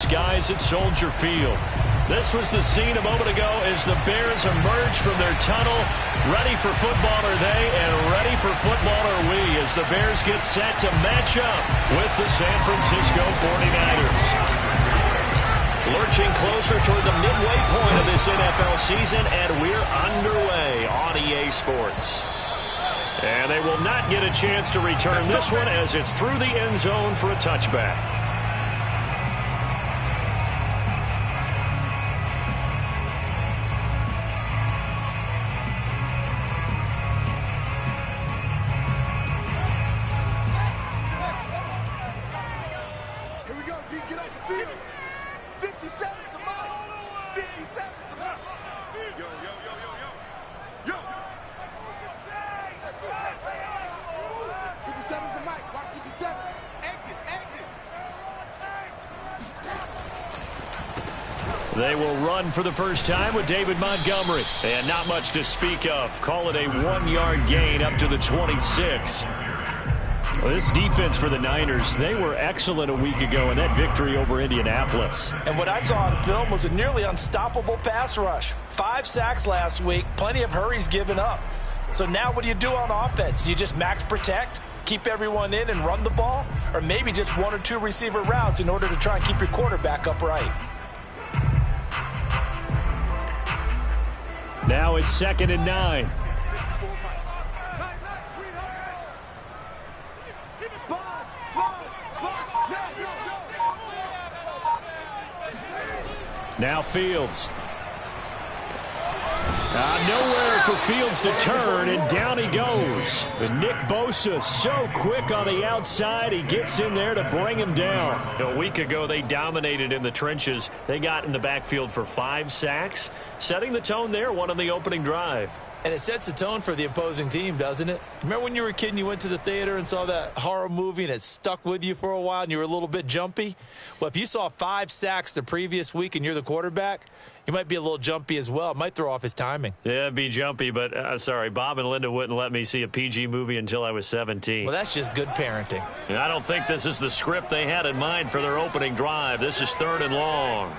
guys at Soldier Field. This was the scene a moment ago as the Bears emerged from their tunnel. Ready for football are they, and ready for football are we as the Bears get set to match up with the San Francisco 49ers. Lurching closer toward the midway point of this NFL season, and we're underway on EA Sports. And they will not get a chance to return this one as it's through the end zone for a touchback. They will run for the first time with David Montgomery. And not much to speak of. Call it a 1-yard gain up to the 26. Well, this defense for the Niners, they were excellent a week ago in that victory over Indianapolis. And what I saw on film was a nearly unstoppable pass rush. 5 sacks last week, plenty of hurries given up. So now what do you do on offense? You just max protect, keep everyone in and run the ball? Or maybe just 1 or 2 receiver routes in order to try and keep your quarterback upright? Now it's 2nd and 9. Now Fields. Nowhere for Fields to turn, and down he goes. And Nick Bosa so quick on the outside, he gets in there to bring him down. A week ago, they dominated in the trenches. They got in the backfield for 5 sacks, setting the tone there, one on the opening drive. And it sets the tone for the opposing team, doesn't it? Remember when you were a kid and you went to the theater and saw that horror movie and it stuck with you for a while and you were a little bit jumpy? Well, if you saw 5 sacks the previous week and you're the quarterback, you might be a little jumpy as well. It might throw off his timing. Yeah, it'd be jumpy, but sorry, Bob and Linda wouldn't let me see a PG movie until I was 17. Well, that's just good parenting. And I don't think this is the script they had in mind for their opening drive. This is 3rd and long.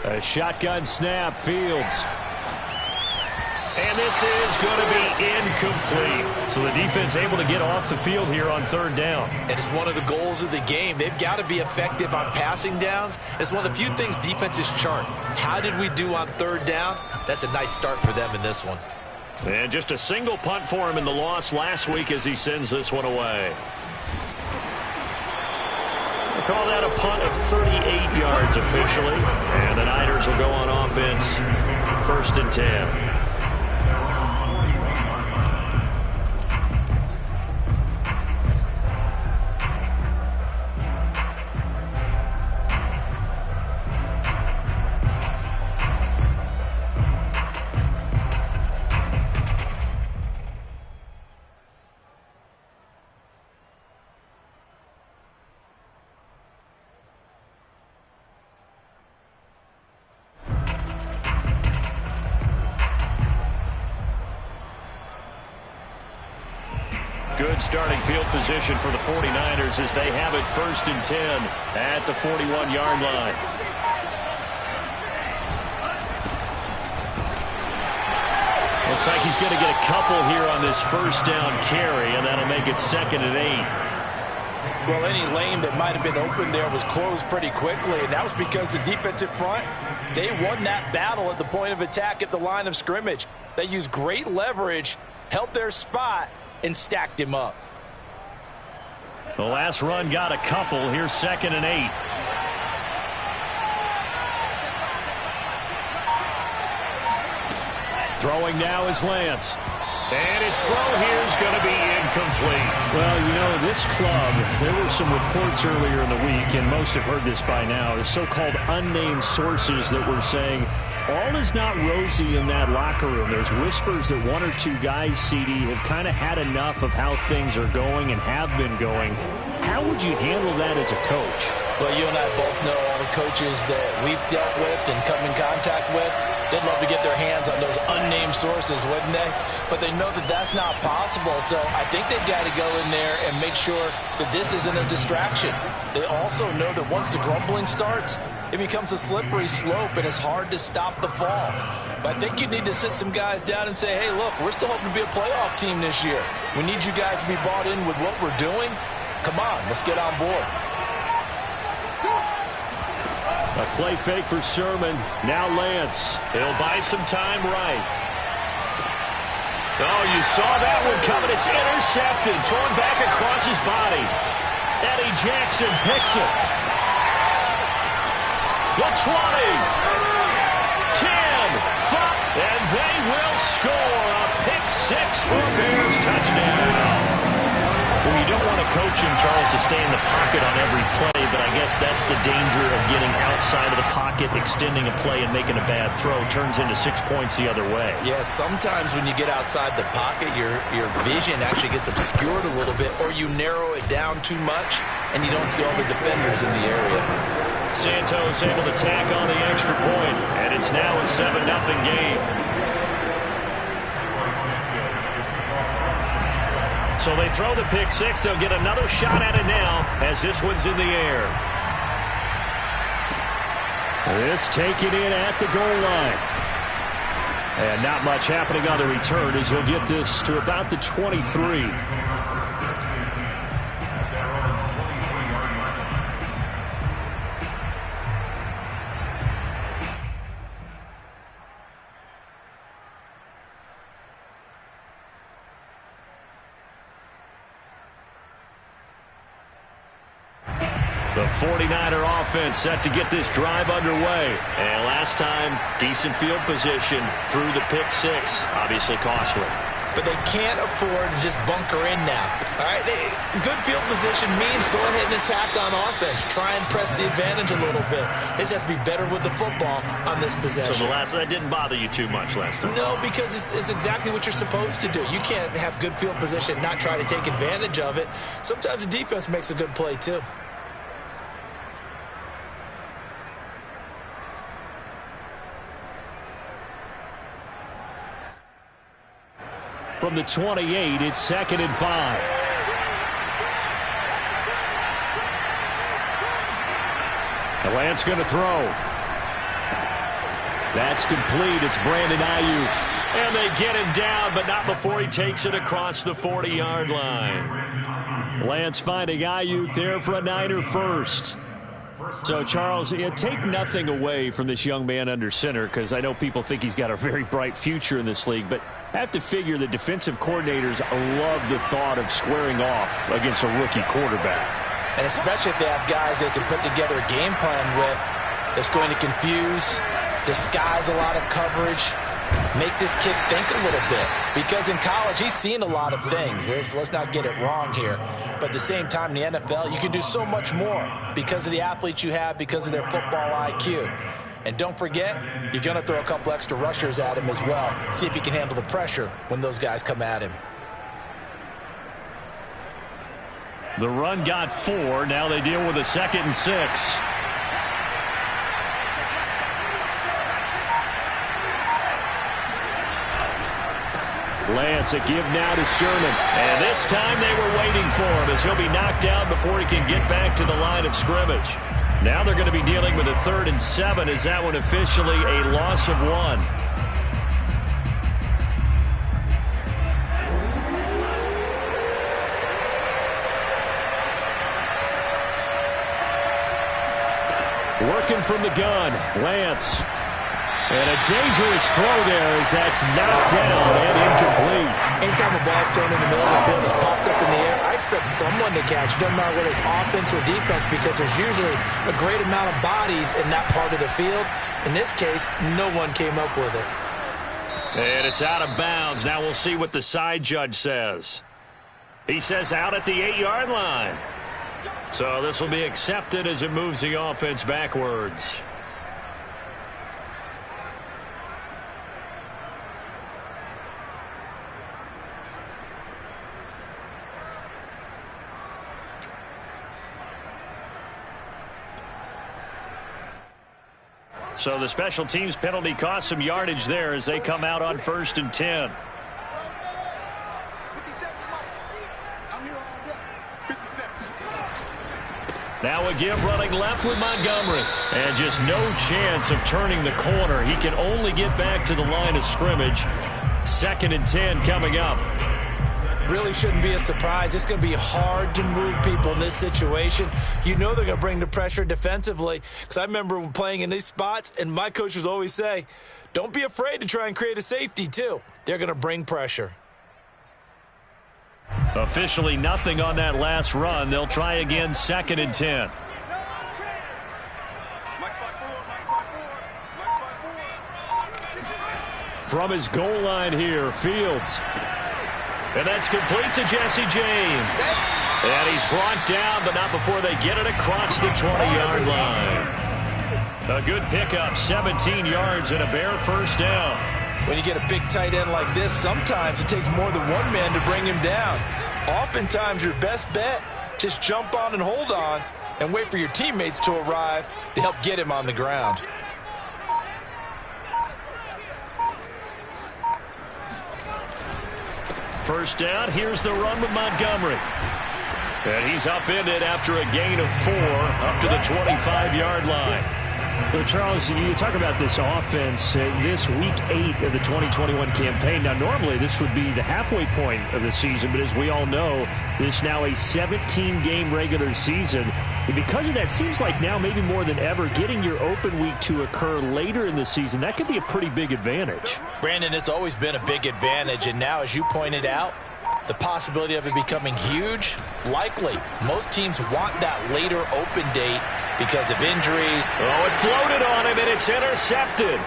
A shotgun snap, Fields. And this is going to be incomplete. So the defense able to get off the field here on 3rd down. And it's one of the goals of the game. They've got to be effective on passing downs. It's one of the few things defenses chart. How did we do on 3rd down? That's a nice start for them in this one. And just a single punt for him in the loss last week as he sends this one away. We'll call that a punt of 38 yards officially. And the Niners will go on offense 1st and 10. Good starting field position for the 49ers as they have it 1st and 10 at the 41-yard line. Looks like he's going to get a couple here on this 1st down carry, and that'll make it 2nd and 8. Well, any lane that might have been open there was closed pretty quickly, and that was because the defensive front, they won that battle at the point of attack at the line of scrimmage. They used great leverage, held their spot, and stacked him up. The last run got a couple. Here's 2nd and 8. Throwing now is Lance. And his throw here is going to be incomplete. Well, you know, this club, there were some reports earlier in the week, and most have heard this by now, the so-called unnamed sources that were saying all is not rosy in that locker room. There's whispers that 1 or 2 guys, CD, have kind of had enough of how things are going and have been going. How would you handle that as a coach? Well, you and I both know all the coaches that we've dealt with and come in contact with. They'd love to get their hands on those unnamed sources, wouldn't they? But they know that that's not possible, so I think they've got to go in there and make sure that this isn't a distraction. They also know that once the grumbling starts, it becomes a slippery slope, and it's hard to stop the fall. But I think you need to sit some guys down and say, hey, look, we're still hoping to be a playoff team this year. We need you guys to be bought in with what we're doing. Come on, let's get on board. A play fake for Sermon. Now Lance. He'll buy some time right. Oh, you saw that one coming. It's intercepted. Thrown back across his body. Eddie Jackson picks it. The 20. 10. 5. And they will score a pick six for a Bears touchdown. Well, you don't want to coach him, Charles, to stay in the pocket on every play, but I guess that's the danger of getting outside of the pocket, extending a play, and making a bad throw. Turns into 6 points the other way. Yeah, sometimes when you get outside the pocket, your vision actually gets obscured a little bit, or you narrow it down too much, and you don't see all the defenders in the area. Santos able to tack on the extra point, and it's now a 7-0 game. So they throw the pick six. They'll get another shot at it now as this one's in the air. This taken in at the goal line. And not much happening on the return as he'll get this to about the 23. The 49er offense set to get this drive underway. And last time, decent field position through the pick six. Obviously costly. But they can't afford to just bunker in now. All right, good field position means go ahead and attack on offense. Try and press the advantage a little bit. They just have to be better with the football on this possession. So that didn't bother you too much last time? No, because it's exactly what you're supposed to do. You can't have good field position, not try to take advantage of it. Sometimes the defense makes a good play too. From the 28, it's 2nd and 5. The Lance going to throw. That's complete. It's Brandon Ayuk. And they get him down, but not before he takes it across the 40-yard line. Lance finding Ayuk there for a Niner first. So, Charles, take nothing away from this young man under center, because I know people think he's got a very bright future in this league, but I have to figure the defensive coordinators love the thought of squaring off against a rookie quarterback. And especially if they have guys they can put together a game plan with that's going to confuse, disguise a lot of coverage, make this kid think a little bit. Because in college, he's seen a lot of things. Let's not get it wrong here. But at the same time, in the NFL, you can do so much more because of the athletes you have, because of their football IQ. And don't forget, you're going to throw a couple extra rushers at him as well. See if he can handle the pressure when those guys come at him. The run got 4. Now they deal with a 2nd and 6. Lance, a give now to Sherman. And this time they were waiting for him as he'll be knocked down before he can get back to the line of scrimmage. Now they're going to be dealing with a 3rd and 7 as that one officially a loss of 1. Working from the gun, Lance. And a dangerous throw there as that's knocked down and incomplete. Anytime a ball's thrown in the middle of the field, it's popped up in the air, I expect someone to catch. Doesn't matter whether it's offense or defense, because there's usually a great amount of bodies in that part of the field. In this case, no one came up with it. And it's out of bounds. Now we'll see what the side judge says. He says out at the 8-yard line. So this will be accepted as it moves the offense backwards. So the special teams penalty cost some yardage there as they come out on 1st and 10. Now a give running left with Montgomery. And just no chance of turning the corner. He can only get back to the line of scrimmage. 2nd and 10 coming up. Really shouldn't be a surprise. It's going to be hard to move people in this situation. You know they're going to bring the pressure defensively. Because I remember playing in these spots, and my coaches always say, don't be afraid to try and create a safety, too. They're going to bring pressure. Officially nothing on that last run. They'll try again 2nd and 10. From his goal line here, Fields. And that's complete to Jesse James. And he's brought down, but not before they get it across the 20-yard line. A good pickup, 17 yards and a bare first down. When you get a big tight end like this, sometimes it takes more than one man to bring him down. Oftentimes, your best bet, just jump on and hold on and wait for your teammates to arrive to help get him on the ground. First down, here's the run with Montgomery. And he's upended after a gain of 4 up to the 25-yard line. Well, Charles, you talk about this offense, this week 8 of the 2021 campaign. Now, normally this would be the halfway point of the season, but as we all know, this is now a 17-game regular season. And because of that, seems like now maybe more than ever, getting your open week to occur later in the season, that could be a pretty big advantage. Brandon, it's always been a big advantage, and now, as you pointed out, the possibility of it becoming huge, likely. Most teams want that later open date because of injuries. Oh, it floated on him, and it's intercepted.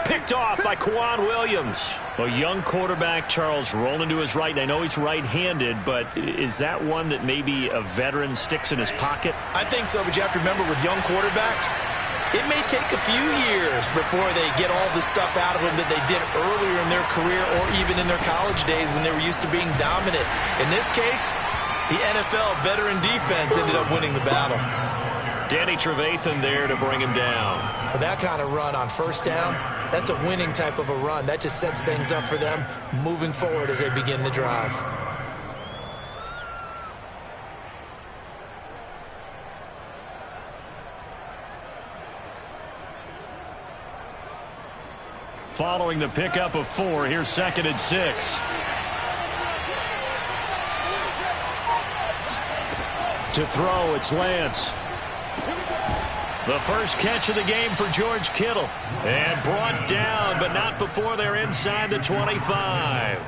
Picked off by Quan Williams. A young quarterback, Charles, rolling to his right. And I know he's right-handed, but is that one that maybe a veteran sticks in his pocket? I think so, but you have to remember with young quarterbacks, it may take a few years before they get all the stuff out of them that they did earlier in their career or even in their college days when they were used to being dominant. In this case, the NFL veteran defense ended up winning the battle. Danny Trevathan there to bring him down. With that kind of run on first down, that's a winning type of a run. That just sets things up for them moving forward as they begin the drive. Following the pickup of 4, here's 2nd and 6. To throw, it's Lance. The first catch of the game for George Kittle. And brought down, but not before they're inside the 25.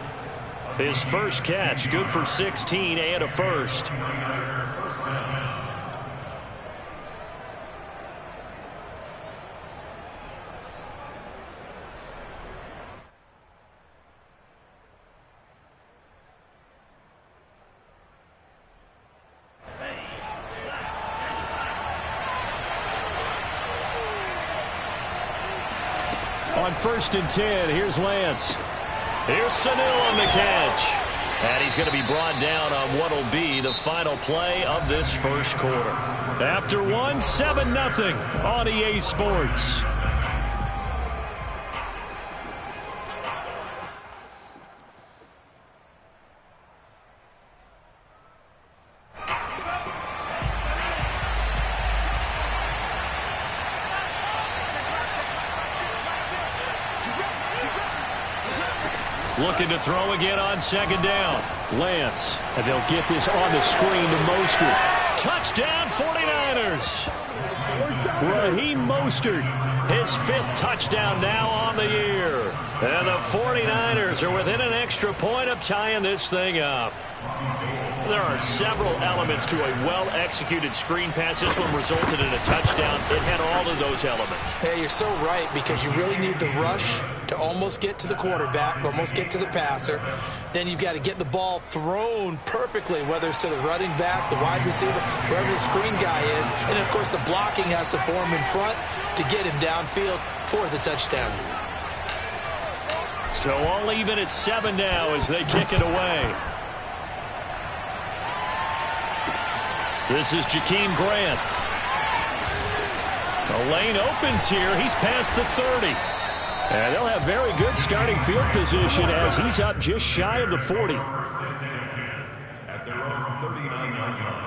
His first catch, good for 16 and a first. On 1st and 10, here's Lance. Here's Sunil on the catch. And he's going to be brought down on what will be the final play of this first quarter. After 7-0 on EA Sports. Looking to throw again on 2nd down. Lance, and they'll get this on the screen to Mostert. Touchdown 49ers. Raheem Mostert, his 5th touchdown now on the year. And the 49ers are within an extra point of tying this thing up. There are several elements to a well-executed screen pass. This one resulted in a touchdown. It had all of those elements. Yeah, you're so right, because you really need the rush to almost get to the quarterback, almost get to the passer. Then you've got to get the ball thrown perfectly, whether it's to the running back, the wide receiver, wherever the screen guy is. And, of course, the blocking has to form in front to get him downfield for the touchdown. So all even at 7 now as they kick it away. This is Jakeem Grant. The lane opens here. He's past the 30. And they'll have very good starting field position as he's up just shy of the 40. At their own 39-yard line.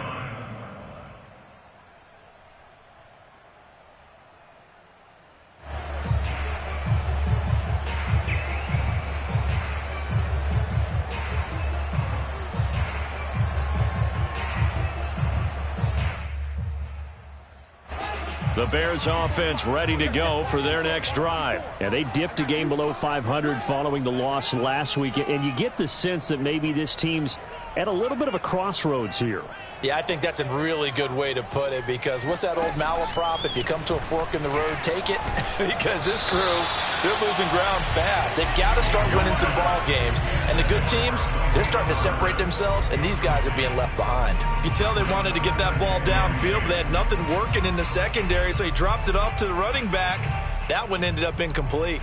The Bears offense ready to go for their next drive. Yeah, they dipped a game below 500 following the loss last week, and you get the sense that maybe this team's at a little bit of a crossroads here. Yeah, I think that's a really good way to put it, because what's that old malaprop? If you come to a fork in the road, take it. Because this crew, they're losing ground fast. They've got to start winning some ball games. And the good teams, they're starting to separate themselves, and these guys are being left behind. You can tell they wanted to get that ball downfield, but they had nothing working in the secondary, so he dropped it off to the running back. That one ended up incomplete.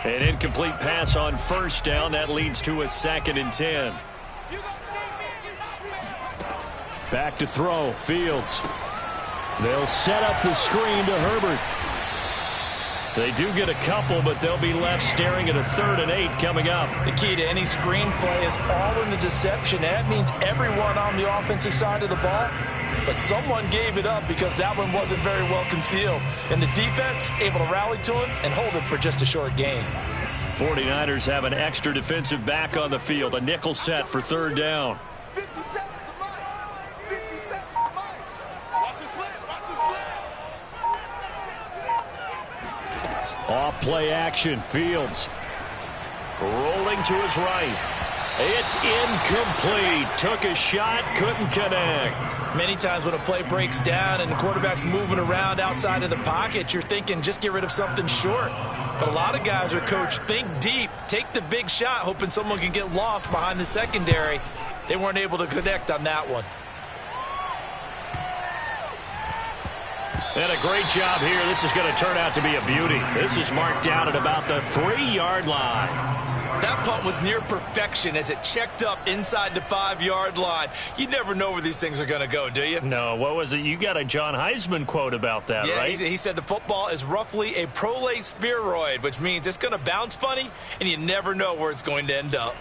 An incomplete pass on first down. That leads to a 2nd and 10. Back to throw. Fields. They'll set up the screen to Herbert. They do get a couple, but they'll be left staring at a 3rd and 8 coming up. The key to any screen play is all in the deception. That means everyone on the offensive side of the ball. But someone gave it up because that one wasn't very well concealed. And the defense able to rally to him and hold it for just a short gain. 49ers have an extra defensive back on the field. A nickel set for 3rd down. Off play action. Fields. Rolling to his right. It's incomplete. Took a shot, couldn't connect. Many times when a play breaks down and the quarterback's moving around outside of the pocket, you're thinking just get rid of something short. But a lot of guys are coached, think deep, take the big shot, hoping someone can get lost behind the secondary. They weren't able to connect on that one. And a great job here. This is going to turn out to be a beauty. This is marked down at about the 3-yard line. That punt was near perfection as it checked up inside the 5-yard line. You never know where these things are going to go, do you? No, what was it? You got a John Heisman quote about that, yeah, right? He said the football is roughly a prolate spheroid, which means it's going to bounce funny, and you never know where it's going to end up.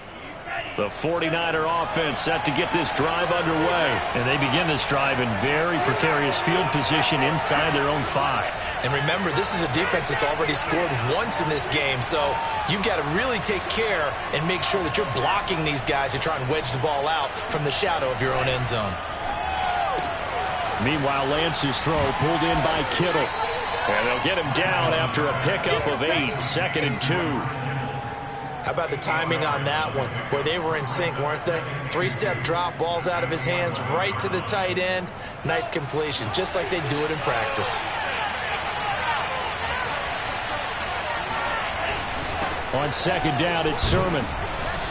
The 49er offense set to get this drive underway. And they begin this drive in very precarious field position inside their own 5. And remember, this is a defense that's already scored once in this game, so you've got to really take care and make sure that you're blocking these guys to try and wedge the ball out from the shadow of your own end zone. Meanwhile, Lance's throw pulled in by Kittle. And they'll get him down after a pickup of 8, 2nd and 2. How about the timing on that one? Boy, they were in sync, weren't they? 3-step drop, balls out of his hands, right to the tight end. Nice completion, just like they do it in practice. On 2nd down, it's Sermon.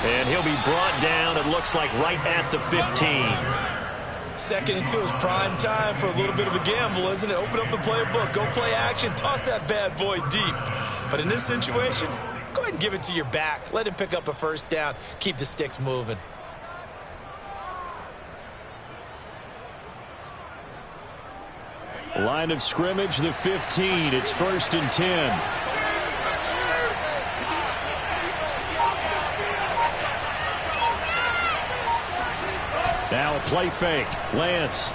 And he'll be brought down, it looks like, right at the 15. 2nd and 2 is prime time for a little bit of a gamble, isn't it? Open up the playbook, go play action, toss that bad boy deep. But in this situation, go ahead and give it to your back. Let him pick up a 1st down. Keep the sticks moving. Line of scrimmage, the 15. It's 1st and 10. Now a play fake. Lance.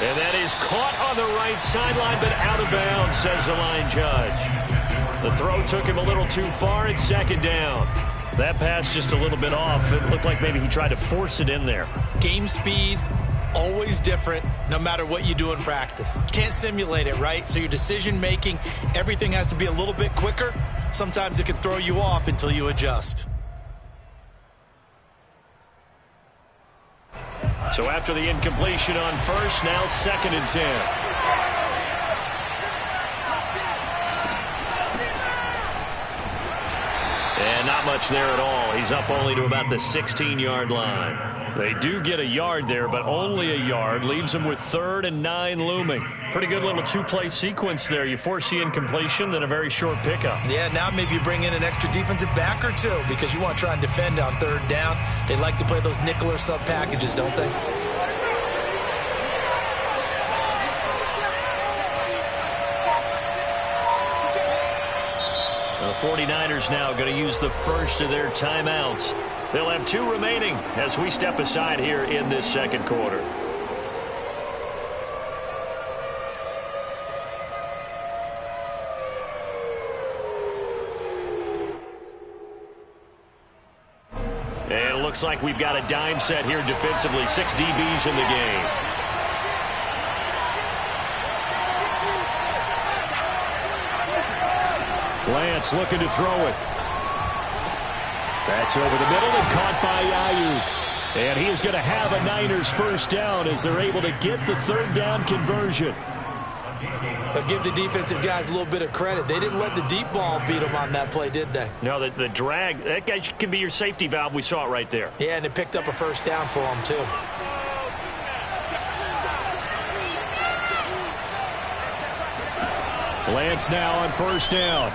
And that is caught on the right sideline, but out of bounds, says the line judge. The throw took him a little too far. It's 2nd down. That pass just a little bit off. It looked like maybe he tried to force it in there. Game speed, always different, no matter what you do in practice. You can't simulate it, right? So your decision-making, everything has to be a little bit quicker. Sometimes it can throw you off until you adjust. So after the incompletion on first, now 2nd and 10. And Not much there at all. He's up only to about the 16-yard line. They do get a yard there, but only a yard. Leaves them with 3rd and 9 looming. Pretty good little two-play sequence there. You force the incompletion, then a very short pickup. Yeah, now maybe you bring in an extra defensive back or two because you want to try and defend on 3rd down. They like to play those nickel or sub packages, don't they? The 49ers now going to use the first of their timeouts. They'll have 2 remaining as we step aside here in this second quarter. And it looks like we've got a dime set here defensively. 6 DBs in the game. Lance looking to throw it. That's over the middle and caught by Ayuk. And he is going to have a Niners first down as they're able to get the 3rd down conversion. But give the defensive guys a little bit of credit. They didn't let the deep ball beat them on that play, did they? No, the drag, that guy can be your safety valve. We saw it right there. Yeah, and it picked up a first down for them, too. Lance now on first down.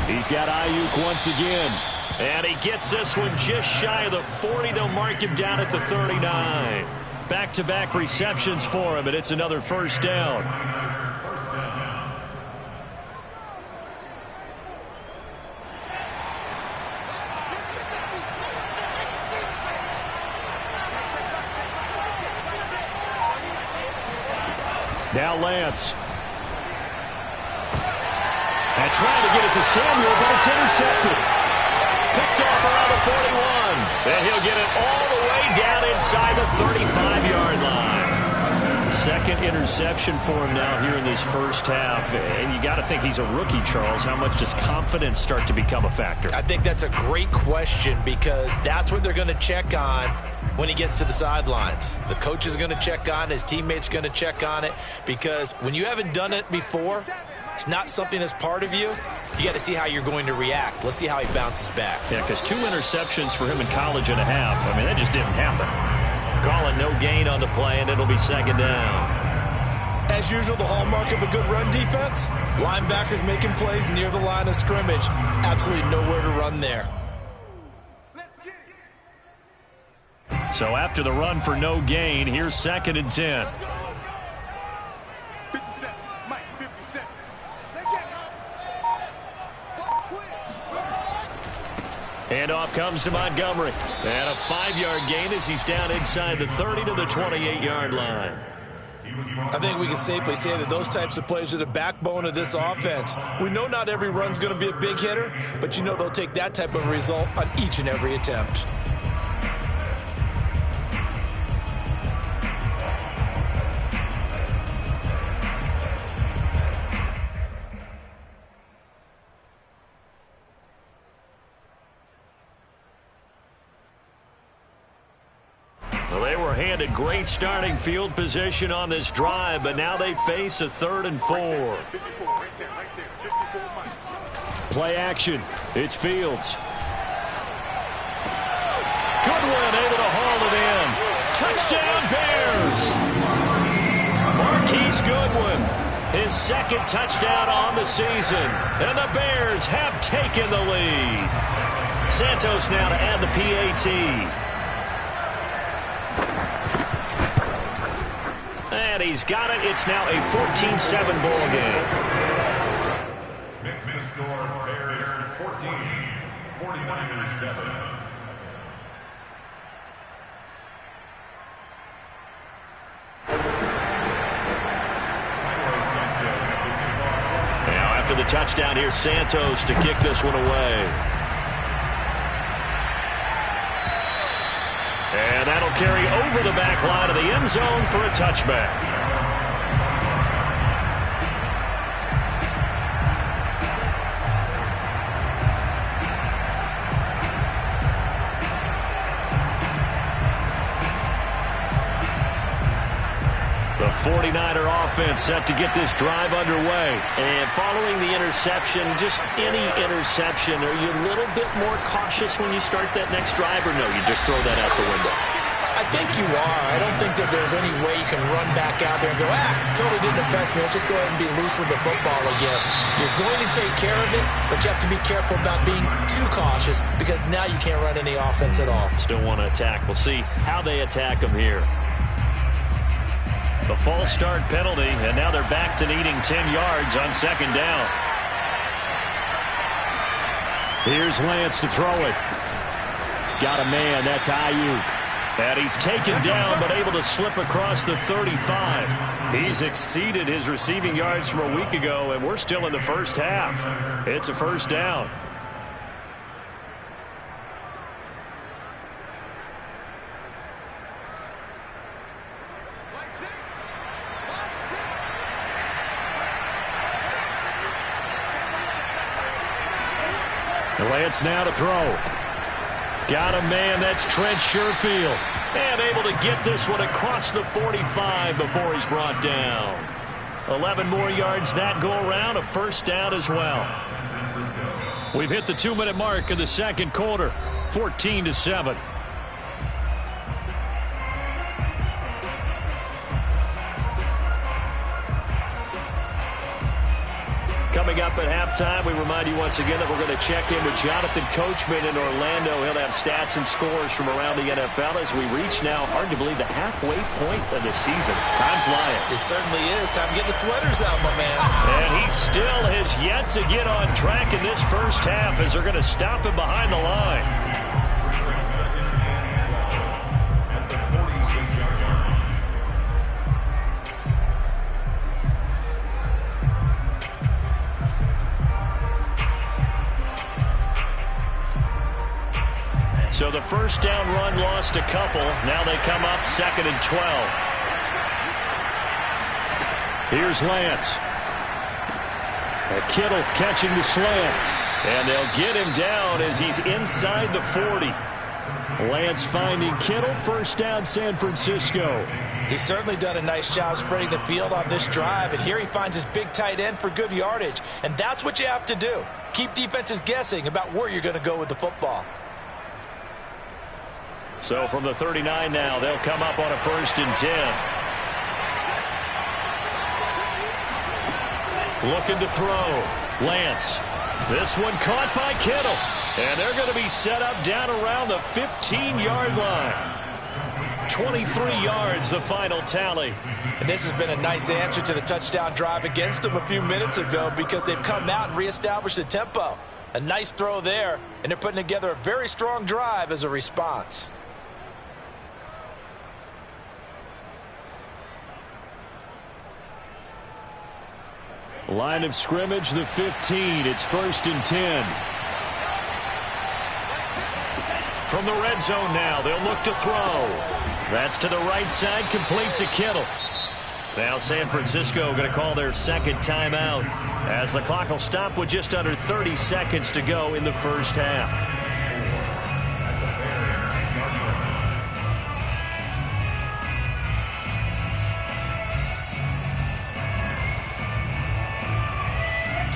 He's got Ayuk once again. And he gets this one just shy of the 40. They'll mark him down at the 39. Back-to-back receptions for him, and it's another first down. Now Lance. And trying to get it to Samuel, but it's intercepted. Picked off around the 41. And he'll get it all the way down inside the 35-yard line. Second interception for him now here in this first half. And you got to think he's a rookie, Charles. How much does confidence start to become a factor? I think that's a great question because that's what they're going to check on when he gets to the sidelines. The coach is going to check on, his teammates going to check on it, because when you haven't done it before, it's not something that's part of you. You got to see how you're going to react. Let's see how he bounces back. Yeah, because 2 interceptions for him in college and a half. I mean, that just didn't happen. Call it no gain on the play, and it'll be second down. As usual, the hallmark of a good run defense, linebackers making plays near the line of scrimmage. Absolutely nowhere to run there. So after the run for no gain, here's 2nd and 10. 57, Mike, 57. Handoff comes to Montgomery. And a 5-yard gain as he's down inside the 30 to the 28-yard line. I think we can safely say that those types of plays are the backbone of this offense. We know not every run's going to be a big hitter, but you know they'll take that type of result on each and every attempt. Well, they were handed great starting field position on this drive, but now they face a 3rd and 4. 54, right there, 54, Mike. Play action. It's Fields. Goodwin able to haul it in. Touchdown Bears! Marquise Goodwin, his 2nd touchdown on the season. And the Bears have taken the lead. Santos now to add the PAT. And he's got it. It's now a 14-7 ball game. Makes the score Bears 14, 49ers 7. Now after the touchdown, here's Santos to kick this one away. And that'll carry over the back line of the end zone for a touchback. The 49er offense set to get this drive underway. And following the interception, just any interception, are you a little bit more cautious when you start that next drive, or no, you just throw that out the window? I think you are. I don't think that there's any way you can run back out there and go, totally didn't affect me. Let's just go ahead and be loose with the football again. You're going to take care of it, but you have to be careful about being too cautious because now you can't run any offense at all. Still want to attack. We'll see how they attack them here. The false start penalty, and now they're back to needing 10 yards on second down. Here's Lance to throw it. Got a man. That's Ayuk. And he's taken down, but able to slip across the 35. He's exceeded his receiving yards from a week ago, and we're still in the first half. It's a first down. Lance now to throw. Got a man, that's Trent Sherfield. And able to get this one across the 45 before he's brought down. 11 more yards that go around, a first down as well. We've hit the 2-minute mark of the second quarter, 14-7. Coming up at halftime, we remind you once again that we're going to check in with Jonathan Coachman in Orlando. He'll have stats and scores from around the NFL as we reach now, hard to believe, the halfway point of the season. Time flying. It certainly is. Time to get the sweaters out, my man. And he still has yet to get on track in this first half as they're going to stop him behind the line. So the first down run lost a couple. Now they come up 2nd and 12. Here's Lance. Kittle catching the slant. And they'll get him down as he's inside the 40. Lance finding Kittle. First down, San Francisco. He's certainly done a nice job spreading the field on this drive. And here he finds his big tight end for good yardage. And that's what you have to do. Keep defenses guessing about where you're going to go with the football. So from the 39 now, they'll come up on a 1st and 10. Looking to throw. Lance. This one caught by Kittle. And they're going to be set up down around the 15-yard line. 23 yards, the final tally. And this has been a nice answer to the touchdown drive against them a few minutes ago because they've come out and reestablished the tempo. A nice throw there, and they're putting together a very strong drive as a response. Line of scrimmage, the 15. It's 1st and 10. From the red zone now, they'll look to throw. That's to the right side, complete to Kittle. Now San Francisco going to call their second timeout as the clock will stop with just under 30 seconds to go in the first half.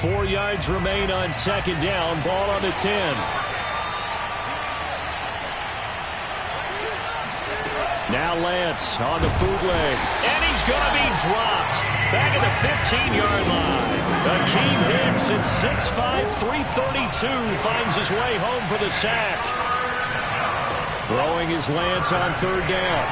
Four yards remain on second down. Ball on the 10. Now Lance on the bootleg. And he's going to be dropped. Back at the 15-yard line. Akeem Hicks at 6'5", 332 finds his way home for the sack. Throwing his Lance on 3rd down.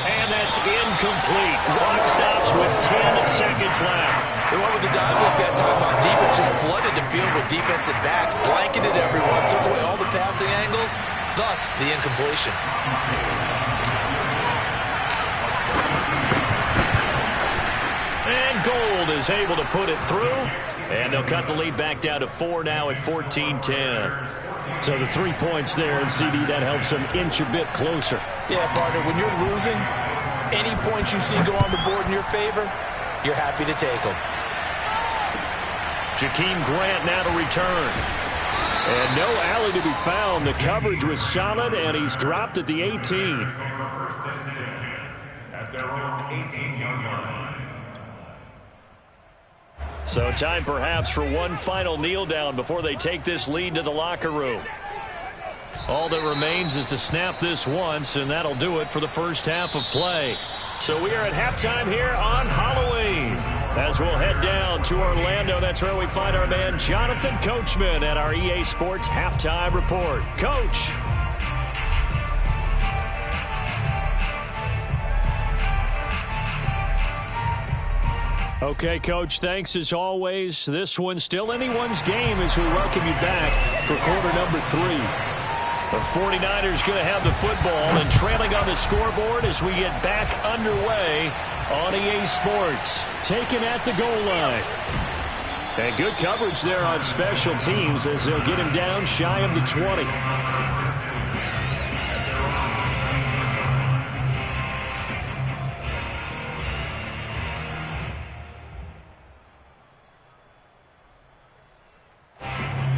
And that's incomplete. Clock stops with 10 seconds left. They went with the dive look that time on defense, just flooded the field with defensive backs, blanketed everyone, took away all the passing angles, thus the incompletion. And Gold is able to put it through, and they'll cut the lead back down to 4 now at 14-10. So the 3 points there, and CD, that helps them inch a bit closer. Yeah, partner, when you're losing, any points you see go on the board in your favor, you're happy to take them. Jakeem Grant now to return. And no alley to be found. The coverage was solid, and he's dropped at the 18. their own 18-yard line. So time perhaps for one final kneel down before they take this lead to the locker room. All that remains is to snap this once, and that'll do it for the first half of play. So we are at halftime here on Halloween. As we'll head down to Orlando, that's where we find our man Jonathan Coachman at our EA Sports Halftime Report. Coach. Okay, Coach, thanks as always. This one's still anyone's game as we welcome you back for quarter number 3. The 49ers going to have the football and trailing on the scoreboard as we get back underway on EA Sports. Taken at the goal line. And good coverage there on special teams as they'll get him down shy of the 20.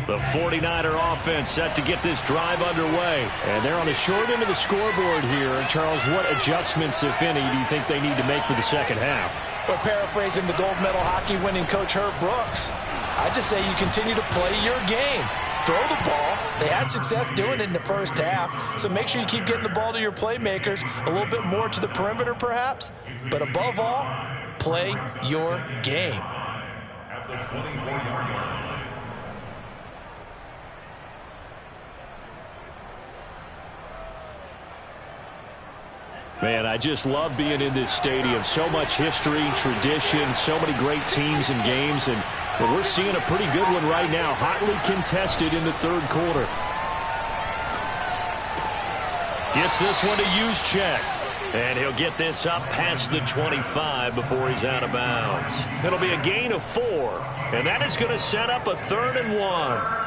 The 49er offense set to get this drive underway. And they're on the short end of the scoreboard here. Charles, what adjustments, if any, do you think they need to make for the second half? Well, paraphrasing the gold medal hockey winning coach Herb Brooks, I just say you continue to play your game. Throw the ball. They had success doing it in the first half, so make sure you keep getting the ball to your playmakers, a little bit more to the perimeter perhaps, but above all, play your game. At the 24-yard line. Man, I just love being in this stadium. So much history, tradition, so many great teams and games, and we're seeing a pretty good one right now, hotly contested in the third quarter. Gets this one to use check. And he'll get this up past the 25 before he's out of bounds. It'll be a gain of 4, and that is going to set up a 3rd and 1.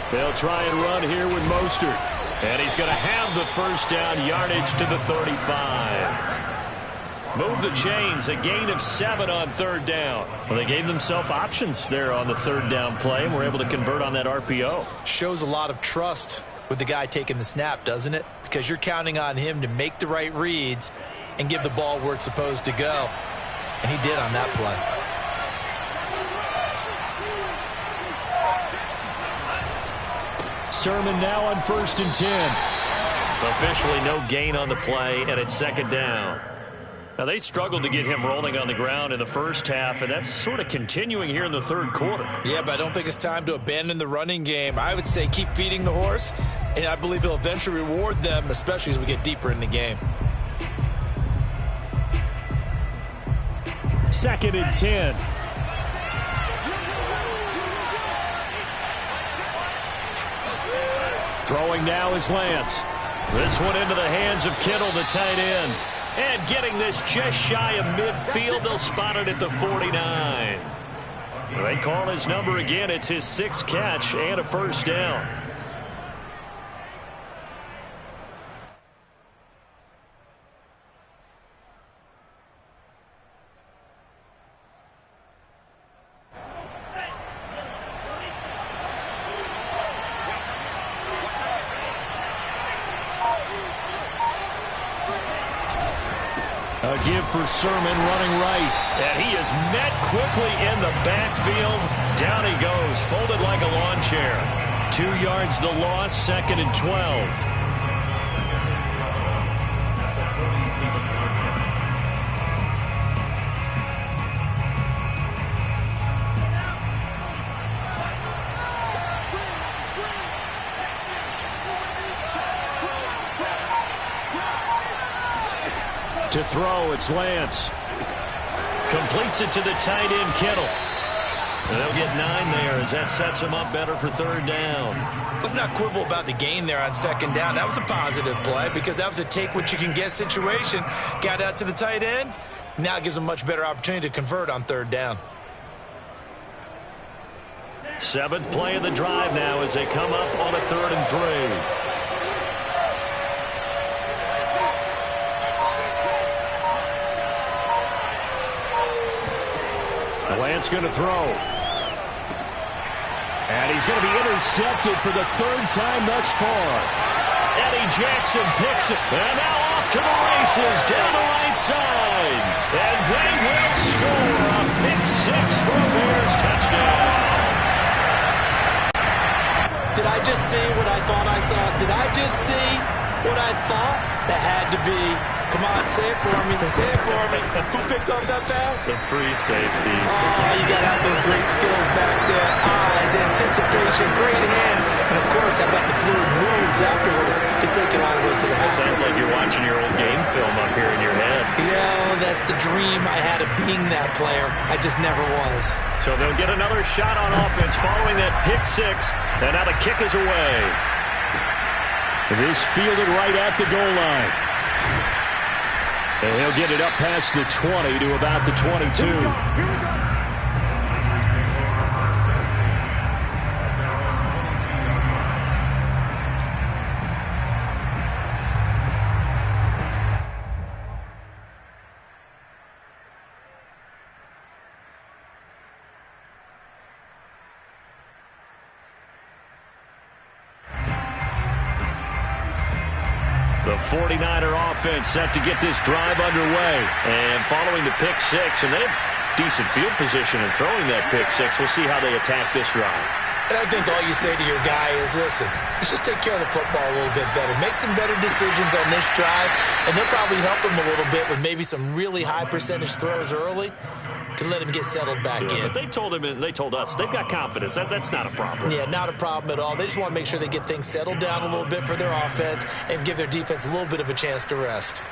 They'll try and run here with Mostert. And he's going to have the first down, yardage to the 35. Move the chains, a gain of 7 on 3rd down. Well, they gave themselves options there on the 3rd down play, and were able to convert on that RPO. Shows a lot of trust with the guy taking the snap, doesn't it? Because you're counting on him to make the right reads and give the ball where it's supposed to go. And he did on that play. Sermon now on 1st and 10. Officially no gain on the play, and it's 2nd down. Now, they struggled to get him rolling on the ground in the first half, and that's sort of continuing here in the third quarter. Yeah, but I don't think it's time to abandon the running game. I would say keep feeding the horse, and I believe he'll eventually reward them, especially as we get deeper in the game. 2nd and 10. Throwing now is Lance. This one into the hands of Kittle, the tight end. And getting this just shy of midfield, they'll spot it at the 49. They call his number again. It's his 6th catch and a first down. A give for Sermon running right. And he is met quickly in the backfield. Down he goes, folded like a lawn chair. 2 yards the loss, 2nd and 12. To throw, it's Lance. Completes it to the tight end, Kittle. And they'll get 9 there as that sets him up better for 3rd down. Let's not quibble about the gain there on 2nd down. That was a positive play because that was a take-what-you-can-get situation. Got out to the tight end. Now it gives them a much better opportunity to convert on 3rd down. 7th play of the drive now as they come up on a 3rd and 3. Lance going to throw. And he's going to be intercepted for the third time thus far. Eddie Jackson picks it. And now off to the races down the right side. And they will score a pick six for a Bears touchdown. Did I just see what I thought I saw? Did I just see what I thought? That had to be. Come on, say it for me. Say it for me. Who picked up that pass? The free safety. Oh, you got to have those great skills back there. Eyes, anticipation, great hands. And, of course, how about the fluid moves afterwards to take it all the way to the house. Sounds like you're watching your old game film up here in your head. You know, that's the dream I had of being that player. I just never was. So they'll get another shot on offense following that pick six. And now the kick is away. It is fielded right at the goal line. And he'll get it up past the 20 to about the 22. Here we go. The 49er offense set to get this drive underway. And following the pick six, and they have decent field position in throwing that pick six. We'll see how they attack this drive. And I think all you say to your guy is, listen, let's just take care of the football a little bit better. Make some better decisions on this drive, and they'll probably help him a little bit with maybe some really high percentage throws early to let him get settled back in. But they told him, and they told us, they've got confidence. That's not a problem. Yeah, not a problem at all. They just want to make sure they get things settled down a little bit for their offense and give their defense a little bit of a chance to rest.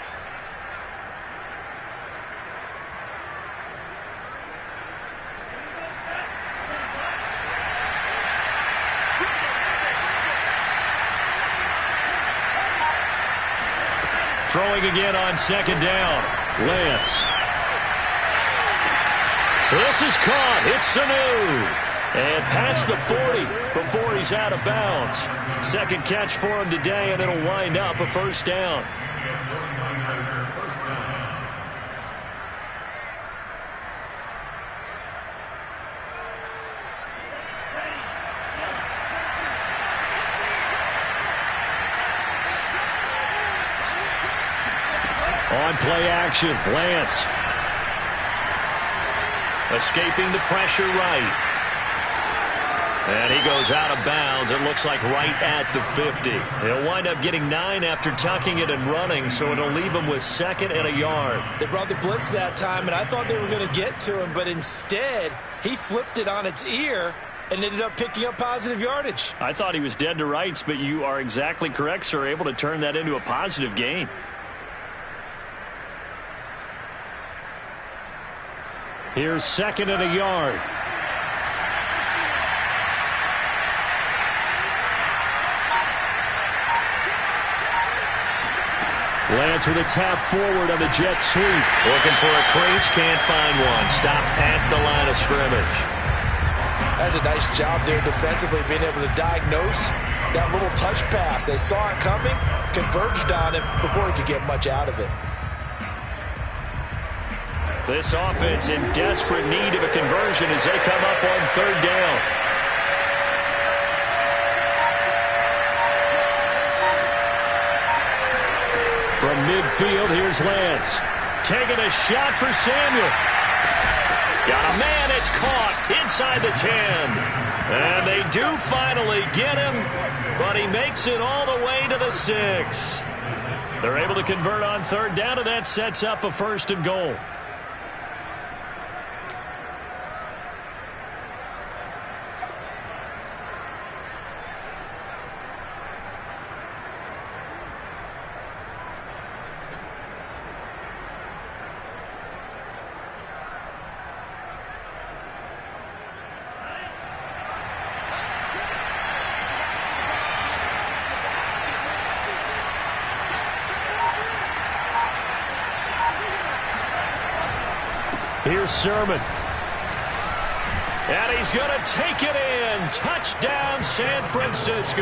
Throwing again on second down. Lance. This is caught. It's Sanu. And past the 40 before he's out of bounds. Second catch for him today, and it'll wind up a first down. On play action, Lance. Escaping the pressure right. And he goes out of bounds. It looks like right at the 50. He'll wind up getting 9 after tucking it and running, so it'll leave him with second and a yard. They brought the blitz that time, and I thought they were going to get to him, but instead he flipped it on its ear and ended up picking up positive yardage. I thought he was dead to rights, but you are exactly correct, sir, able to turn that into a positive gain. Here's second and a yard. Lance with a tap forward on the jet sweep. Looking for a crease, can't find one. Stopped at the line of scrimmage. That's a nice job there defensively, being able to diagnose that little touch pass. They saw it coming, converged on it before he could get much out of it. This offense in desperate need of a conversion as they come up on third down. From midfield, here's Lance. Taking a shot for Samuel. Got a man, it's caught inside the 10. And they do finally get him, but he makes it all the way to the 6. They're able to convert on third down, and that sets up a first and goal. Here's Sermon. And he's going to take it in. Touchdown, San Francisco.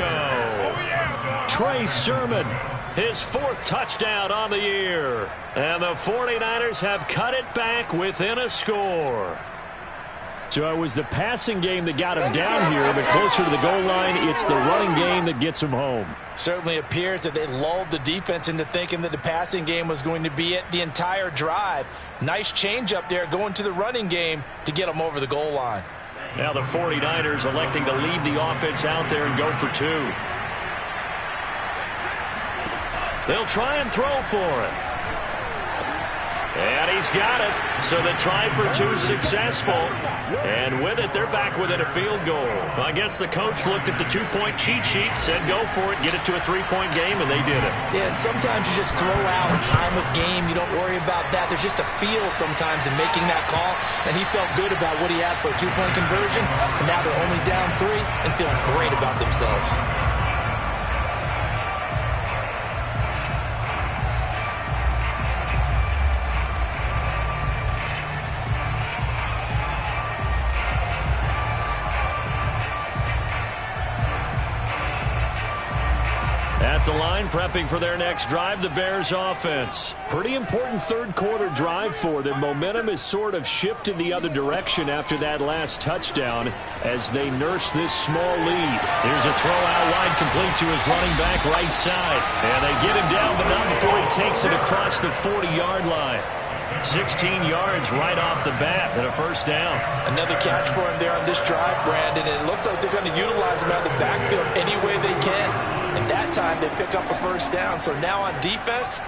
Trey Sermon, his 4th touchdown on the year. And the 49ers have cut it back within a score. So it was the passing game that got him down here, but closer to the goal line, it's the running game that gets him home. Certainly appears that they lulled the defense into thinking that the passing game was going to be it the entire drive. Nice change up there going to the running game to get them over the goal line. Now the 49ers electing to leave the offense out there and go for two. They'll try and throw for it. And he's got it. So the try for two successful. And with it, they're back within a field goal. I guess the coach looked at the two-point cheat sheet, said go for it, get it to a three-point game, and they did it. Yeah, and sometimes you just throw out time of game. You don't worry about that. There's just a feel sometimes in making that call. And he felt good about what he had for a two-point conversion. And now they're only down 3 and feeling great about themselves. At the line, prepping for their next drive, the Bears offense. Pretty important third quarter drive for them. Momentum has sort of shifted the other direction after that last touchdown as they nurse this small lead. Here's a throw out wide, complete to his running back right side. And they get him down, but not before he takes it across the 40-yard line. 16 yards right off the bat and a first down. Another catch for him there on this drive, Brandon. And it looks like they're going to utilize him out of the backfield any way they can. And that time they pick up a first down. So now on defense,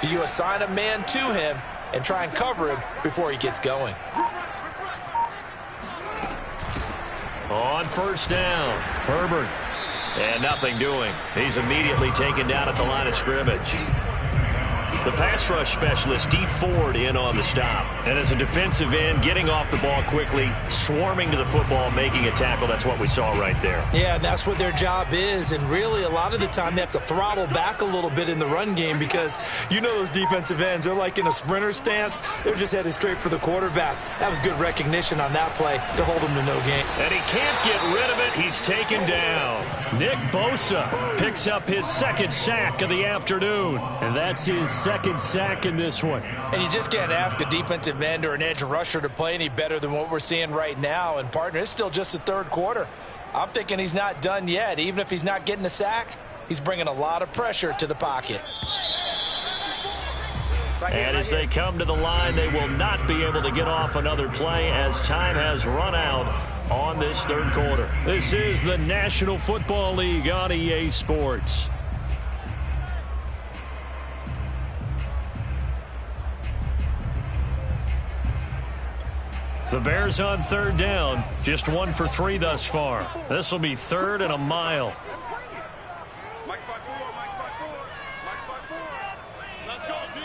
do you assign a man to him and try and cover him before he gets going? On first down, Herbert. And nothing doing. He's immediately taken down at the line of scrimmage. The pass rush specialist, D. Ford, in on the stop. And as a defensive end, getting off the ball quickly, swarming to the football, making a tackle. That's what we saw right there. Yeah, and that's what their job is. And really, a lot of the time, they have to throttle back a little bit in the run game because you know those defensive ends, they're like in a sprinter stance. They're just headed straight for the quarterback. That was good recognition on that play to hold him to no gain. And he can't get rid of it. He's taken down. Nick Bosa picks up his second sack of the afternoon. And that's his second sack in this one. And you just can't ask a defensive end or an edge rusher to play any better than what we're seeing right now. And, partner, it's still just the third quarter. I'm thinking he's not done yet. Even if he's not getting a sack, he's bringing a lot of pressure to the pocket. And as they come to the line, they will not be able to get off another play as time has run out on this third quarter. This is the National Football League on EA Sports. The Bears on third down, just 1 for 3 thus far. This will be third and a mile. Mike spot 4, Mike spot 4, Mike spot 4. Let's go, D.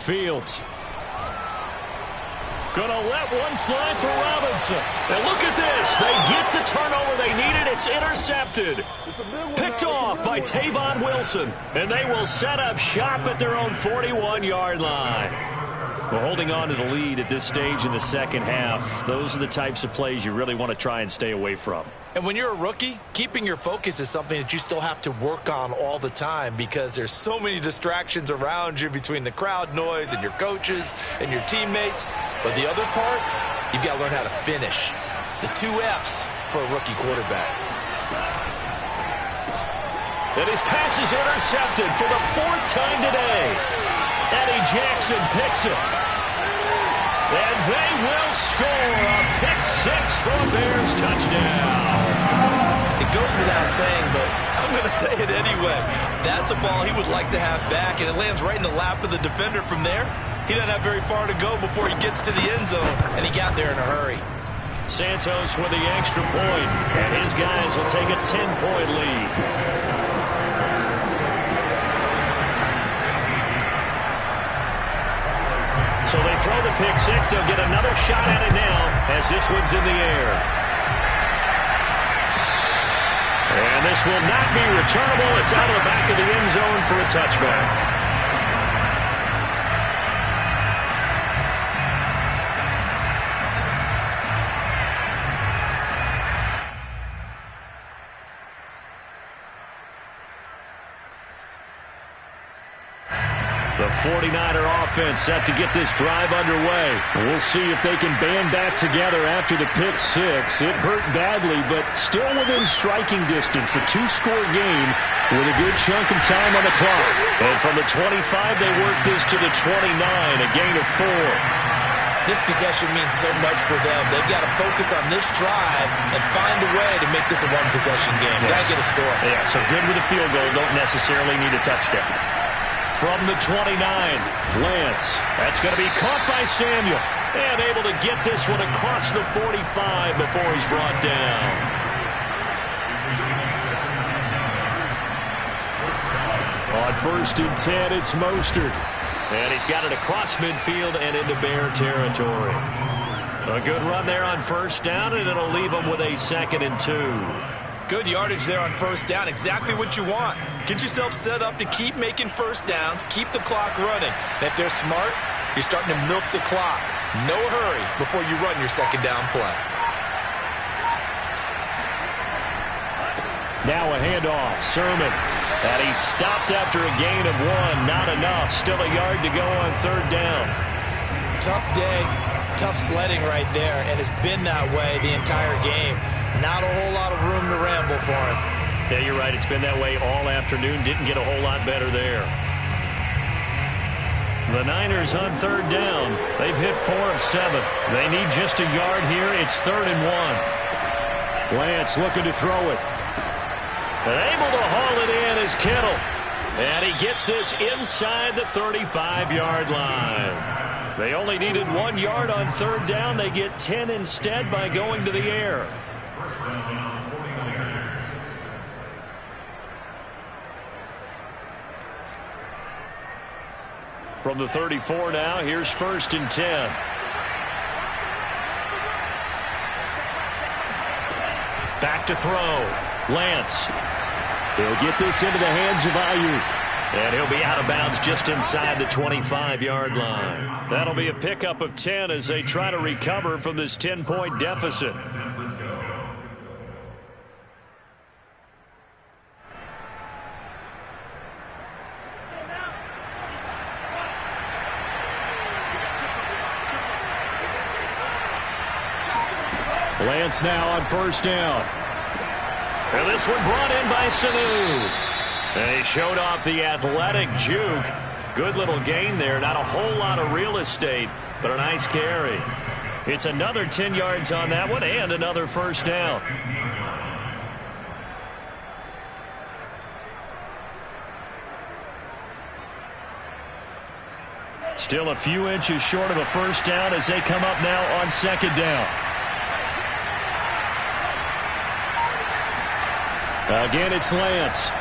Fields. Gonna let one fly for Robinson. And look at this. They get the turnover they needed. It's intercepted. Picked off by Tavon Wilson. And they will set up shop at their own 41-yard line. We're holding on to the lead at this stage in the second half. Those are the types of plays you really want to try and stay away from. And when you're a rookie, keeping your focus is something that you still have to work on all the time because there's so many distractions around you between the crowd noise and your coaches and your teammates. But the other part, you've got to learn how to finish. It's the 2 F's for a rookie quarterback. And his pass is intercepted for the 4th time today. Eddie Jackson picks it. And they will score a pick-6 for a Bears touchdown. It goes without saying, but I'm going to say it anyway. That's a ball he would like to have back, and it lands right in the lap of the defender from there. He doesn't have very far to go before he gets to the end zone, and he got there in a hurry. Santos with the extra point, and his guys will take a 10-point lead. So they throw the pick-6. They'll get another shot at it now as this one's in the air. And this will not be returnable. It's out of the back of the end zone for a touchback. The 49er offense set to get this drive underway. We'll see if they can band back together after the pick six. It hurt badly, but still within striking distance. A two-score game with a good chunk of time on the clock. And from the 25, they work this to the 29, a gain of 4. This possession means so much for them. They've got to focus on this drive and find a way to make this a one-possession game. Yes. Got to get a score. Yeah, so good with a field goal. Don't necessarily need a touchdown. From the 29, Lance. That's going to be caught by Samuel. And able to get this one across the 45 before he's brought down. On 1st and 10, it's Mostert. And he's got it across midfield and into Bear territory. A good run there on 1st down, and it'll leave him with a 2nd and 2. Good yardage there on 1st down. Exactly what you want. Get yourself set up to keep making 1st downs, keep the clock running. And if they're smart, you're starting to milk the clock. No hurry before you run your 2nd down play. Now a handoff. Sermon. And he's stopped after a gain of 1. Not enough. Still a yard to go on 3rd down. Tough day. Tough sledding right there. And it's been that way the entire game. Not a whole lot of room to ramble for him. Yeah, you're right. It's been that way all afternoon. Didn't get a whole lot better there. The Niners on 3rd down. They've hit 4 of 7. They need just a yard here. It's 3rd and 1. Lance looking to throw it. And able to haul it in is Kittle. And he gets this inside the 35-yard line. They only needed 1 yard on 3rd down. They get 10 instead by going to the air. From the 34 now, here's 1st and 10. Back to throw. Lance. He'll get this into the hands of Ayuk. And he'll be out of bounds just inside the 25-yard line. That'll be a pickup of 10 as they try to recover from this 10-point deficit. Lance now on 1st down. And this one brought in by Sanu. And he showed off the athletic juke. Good little gain there. Not a whole lot of real estate, but a nice carry. It's another 10 yards on that one and another 1st down. Still a few inches short of a 1st down as they come up now on 2nd down. Again, it's Lance.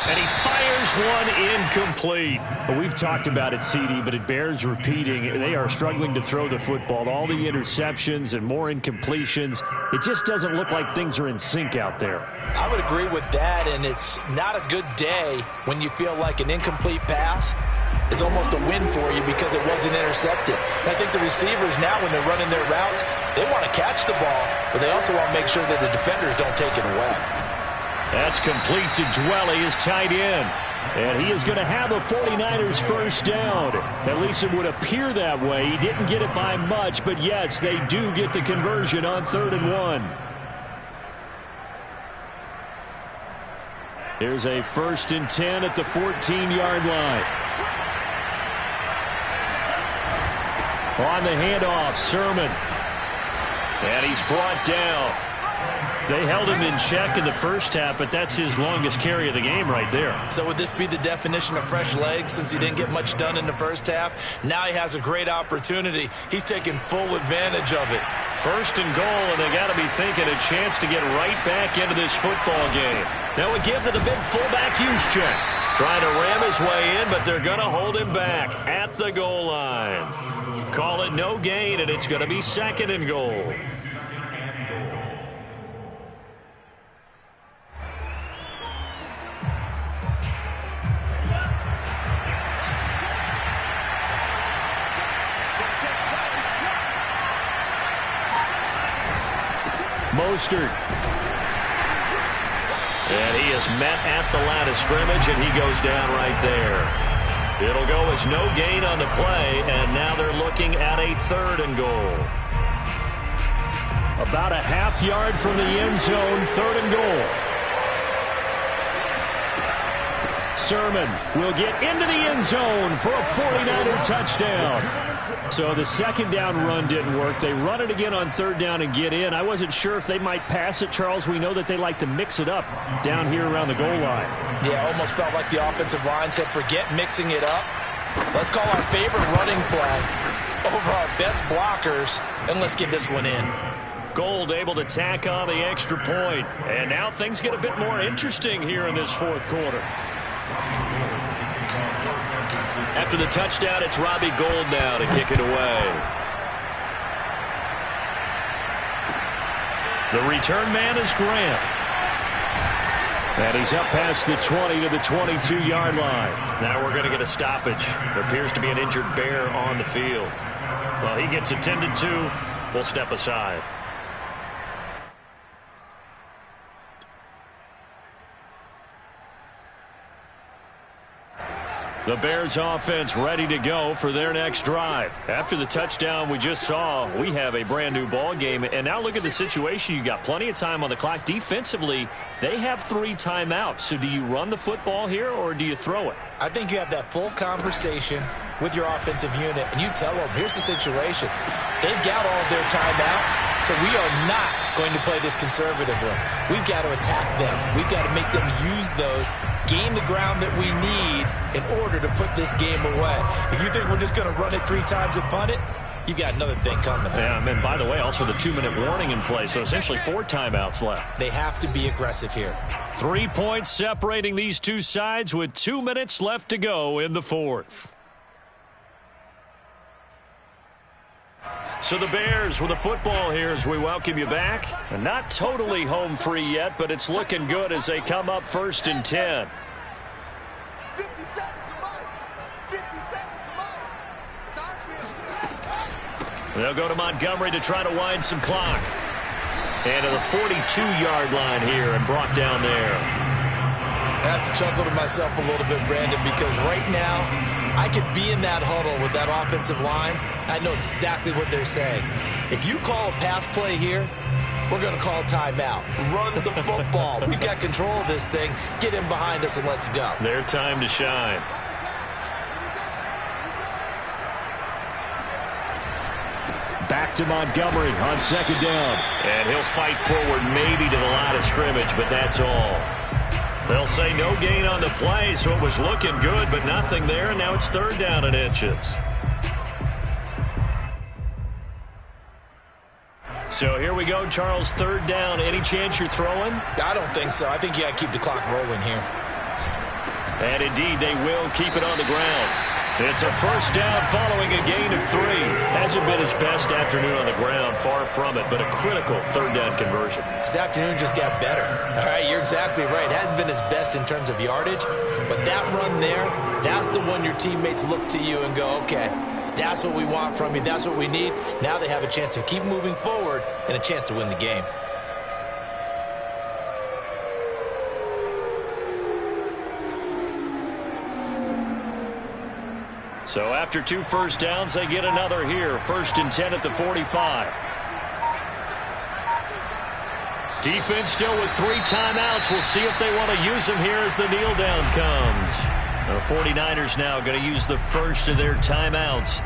And he fires one incomplete. We've talked about it, CD, but it bears repeating. They are struggling to throw the football. All the interceptions and more incompletions. It just doesn't look like things are in sync out there. I would agree with that, and it's not a good day when you feel like an incomplete pass is almost a win for you because it wasn't intercepted. And I think the receivers now, when they're running their routes, they want to catch the ball, but they also want to make sure that the defenders don't take it away. That's complete to Dwelly, his tight end. And he is going to have a 49ers 1st down. At least it would appear that way. He didn't get it by much, but yes, they do get the conversion on 3rd and 1. Here's a 1st and 10 at the 14-yard line. On the handoff, Sermon. And he's brought down. They held him in check in the 1st half, but that's his longest carry of the game right there. So would this be the definition of fresh legs since he didn't get much done in the 1st half? Now he has a great opportunity. He's taking full advantage of it. 1st and goal, and they got to be thinking a chance to get right back into this football game. Now we give to the big fullback Juszczyk. Trying to ram his way in, but they're going to hold him back at the goal line. Call it no gain, and it's going to be 2nd and goal. Mostert. And he is met at the line of scrimmage, and he goes down right there. It'll go as no gain on the play, and now they're looking at a 3rd and goal. About a half yard from the end zone, 3rd and goal. Sermon will get into the end zone for a 49er touchdown. So the 2nd down run didn't work. They run it again on 3rd down and get in. I wasn't sure if they might pass it, Charles. We know that they like to mix it up down here around the goal line. Yeah, almost felt like the offensive line said, forget mixing it up. Let's call our favorite running play over our best blockers, and let's get this one in. Gold able to tack on the extra point. And now things get a bit more interesting here in this 4th quarter. After the touchdown, it's Robbie Gould now to kick it away. The return man is Grant. And he's up past the 20 to the 22-yard line. Now we're going to get a stoppage. There appears to be an injured Bear on the field. Well, he gets attended to. We'll step aside. The Bears offense ready to go for their next drive. After the touchdown we just saw, we have a brand new ball game. And now look at the situation. You got plenty of time on the clock. Defensively, they have 3 timeouts. So do you run the football here or do you throw it? I think you have that full conversation with your offensive unit, and you tell them, here's the situation. They've got all of their timeouts, so we are not going to play this conservatively. We've got to attack them. We've got to make them use those, gain the ground that we need in order to put this game away. If you think we're just going to run it 3 times and punt it, you got another thing coming. Yeah, and by the way, also the 2-minute warning in play, so essentially 4 timeouts left. They have to be aggressive here. 3 points separating these two sides with 2 minutes left to go in the 4th. So the Bears with a football here as we welcome you back. And not totally home free yet, but it's looking good as they come up 1st and 10. 50 seconds to Mike. 50 seconds to Mike. They'll go to Montgomery to try to wind some clock. And to the 42-yard line here and brought down there. I have to chuckle to myself a little bit, Brandon, because right now I could be in that huddle with that offensive line. I know exactly what they're saying. If you call a pass play here, we're going to call timeout. Run the football. We've got control of this thing. Get in behind us and let's go. Their time to shine. Back to Montgomery on 2nd down. And he'll fight forward maybe to the line of scrimmage, but that's all. They'll say no gain on the play, so it was looking good, but nothing there, and now it's 3rd down and inches. So here we go, Charles, 3rd down. Any chance you're throwing? I don't think so. I think you got to keep the clock rolling here. And indeed, they will keep it on the ground. It's a 1st down following a gain of 3. Hasn't been his best afternoon on the ground, far from it, but a critical 3rd down conversion. This afternoon just got better. All right, you're exactly right. Hasn't been his best in terms of yardage, but that run there, that's the one your teammates look to you and go, okay, that's what we want from you. That's what we need. Now they have a chance to keep moving forward and a chance to win the game. So after 2 first downs, they get another here. 1st and 10 at the 45. Defense still with 3 timeouts. We'll see if they want to use them here as the kneel down comes. The 49ers now going to use the first of their timeouts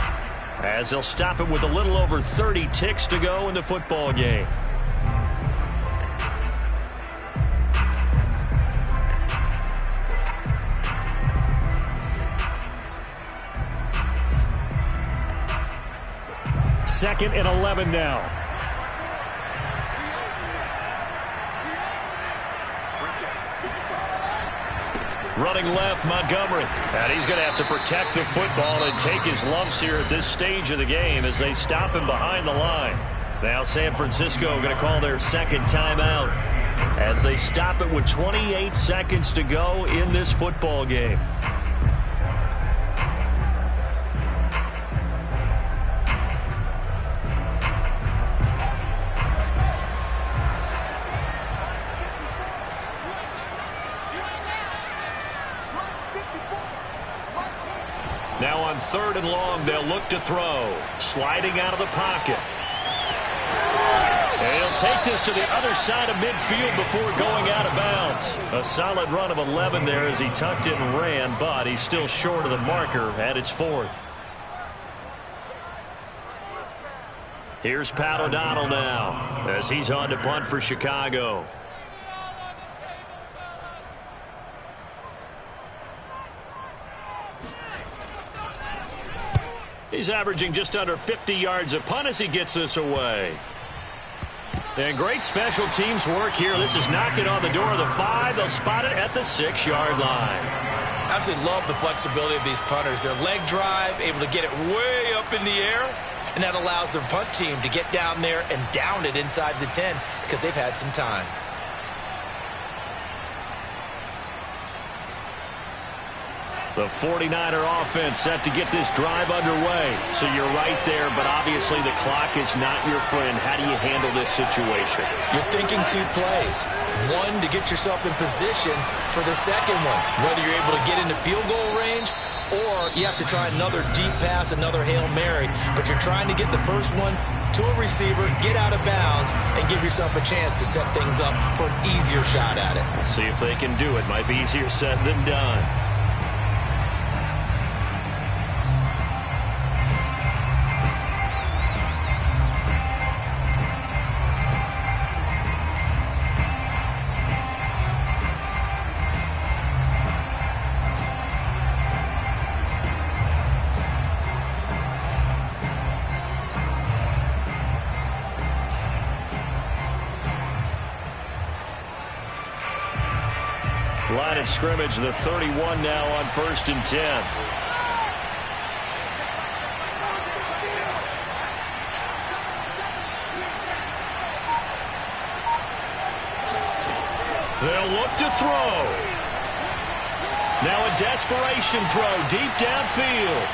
as they'll stop it with a little over 30 ticks to go in the football game. Second and 11 now. Running left, Montgomery. And he's going to have to protect the football and take his lumps here at this stage of the game as they stop him behind the line. Now San Francisco going to call their 2nd timeout as they stop it with 28 seconds to go in this football game. Now on 3rd and long, they'll look to throw. Sliding out of the pocket. And he'll take this to the other side of midfield before going out of bounds. A solid run of 11 there as he tucked it and ran, but he's still short of the marker at its 4th. Here's Pat O'Donnell now as he's on to punt for Chicago. He's averaging just under 50 yards a punt as he gets this away. And great special teams work here. This is knocking on the door of the 5. They'll spot it at the 6-yard line. Absolutely love the flexibility of these punters. Their leg drive, able to get it way up in the air, and that allows their punt team to get down there and down it inside the 10 because they've had some time. The 49er offense set to get this drive underway. So you're right there, but obviously the clock is not your friend. How do you handle this situation? You're thinking 2 plays. One, to get yourself in position for the second one, whether you're able to get into field goal range or you have to try another deep pass, another Hail Mary. But you're trying to get the first one to a receiver, get out of bounds, and give yourself a chance to set things up for an easier shot at it. We'll see if they can do it. Might be easier said than done. Line of scrimmage, the 31 now on 1st and 10. They'll look to throw. Now a desperation throw deep downfield.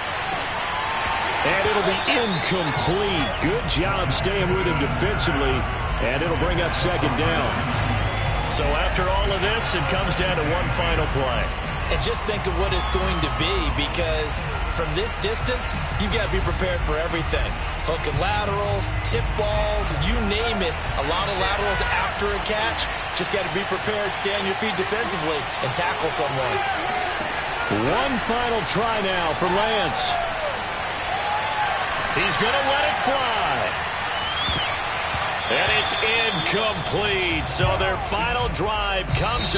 And it'll be incomplete. Good job staying with him defensively. And it'll bring up 2nd down. So after all of this, it comes down to one final play. And just think of what it's going to be, because from this distance, you've got to be prepared for everything. Hook and laterals, tip balls, you name it. A lot of laterals after a catch. Just got to be prepared, stay on your feet defensively, and tackle someone. One final try now for Lance. He's going to let it fly. And it's incomplete. So their final drive comes